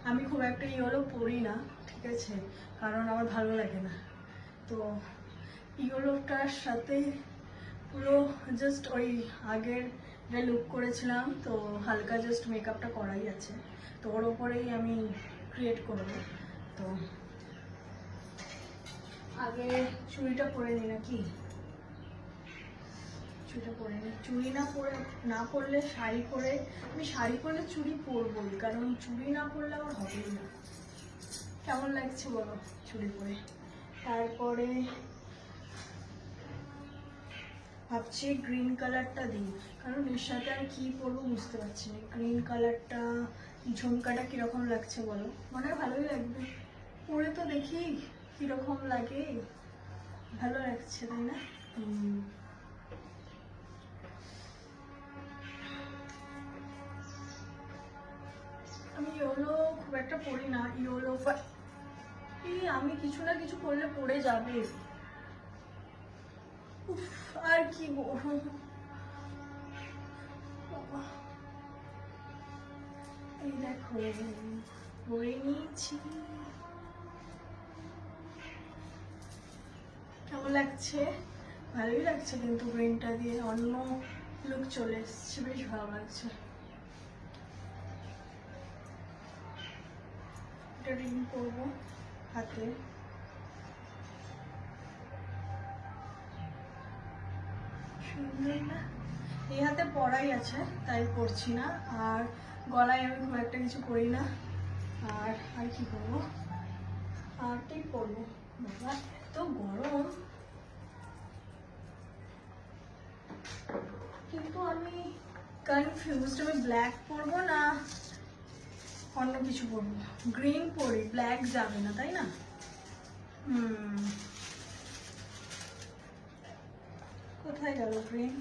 আমি খুব একটা ইয়েলো পরি না, ঠিক আছে, কারণ আমার ভালো লাগে না। তো ইয়েলোটার সাথে পুরো জাস্ট ওই আগের যে লুক করেছিলাম, তো হালকা জাস্ট মেকআপটা করাই আছে, তো ওর ওপরেই আমি ক্রিয়েট করব। তো আগে চুড়িটা পরে নিই নাকি, চুড়িটা পরে নিই। চুড়ি না পরলে শাড়ি পরে, আমি শাড়ি পরলে চুড়ি পরবই, কারণ চুড়ি না পরলে আমার হবেই না। কেমন লাগছে বলো চুড়ি পরে? তারপরে ভাবছি গ্রিন কালারটা দিই, কারণ এর সাথে আর কি পরবো বুঝতে পারছি না। গ্রিন কালারটা, ঝুমকাটা কিরকম লাগছে বলো? মনে হয় ভালোই লাগবে, পরে তো দেখি কিরকম লাগে। ভালো লাগছে তাই না? আমি ইয়েলো খুব একটা পরি না, ইয়েলো আমি কিছু না কিছু করলে পড়ে যাবে। আর কি এই দেখো পরে নিয়েছি। কেমন লাগছে? ভালোই লাগছে, কিন্তু গ্রিনটা দিয়ে অন্য লুক চলে এসছে, বেশ ভালো লাগছে। এটা রিং করবো হাতে। সুন্দর না? এই হাতে পরাই আছে তাই পরছি না, আর গলায় আমি খুব একটা কিছু করি না। আর কি করবো? আরটাই পরবো। বাবা এত গরম, কিন্তু আমি কনফিউজড, আমি ব্ল্যাক পরবো না অন্য কিছু পরবো। গ্রিন পরি, ব্ল্যাক যাবে না তাই না? কোথায় গেল গ্রিন?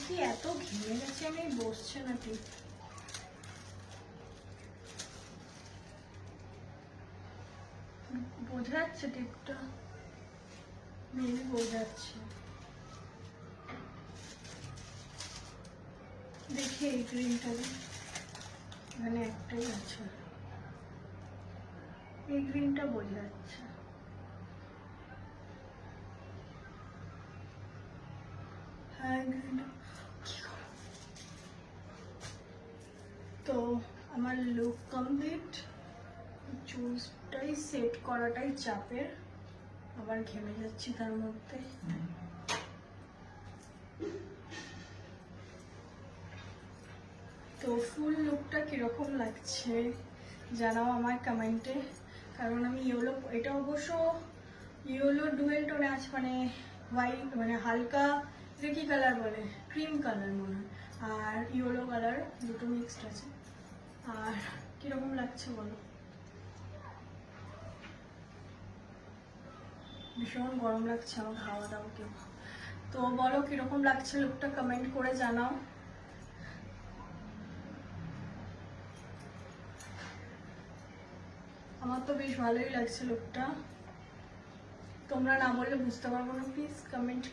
কি এত ঘেমে গেছে, আমি বসছে না ঠিক। বোঝা যাচ্ছে টিপটা? মেবি বোঝা যাচ্ছে। দেখি এই গ্রিনটা, এখানে একটাই আছে, এই গ্রিনটা বোঝা যাচ্ছে। হ্যাঁ গ্রিনটা। তো আমার লুক কমপ্লিট, চুজটাই সেট করাটাই চাপের, আবার ঘেমে যাচ্ছি তার মধ্যে। তো ফুল লুকটা কিরকম লাগছে জানাও আমায় কমেন্টে, কারণ আমি ইয়েলো, এটা অবশ্য ইয়েলো ডুয়েল টোনে আছে, মানে হোয়াইট, মানে হালকা কি কালার বলে, ক্রিম কালার মনে হয়, আর ইয়েলো কালার দুটো মিক্সড আছে। আর কিরকম লাগছে বলো? ভীষণ গরম লাগছে আমার, খাওয়া দাওয়া কেউ। তো বলো কিরকম লাগছে লুকটা, কমেন্ট করে জানাও। আমার তো বেশ ভালোই লাগছে লুকটা, তোমরা না বললে বুঝতে পারবো না, প্লিজ কমেন্ট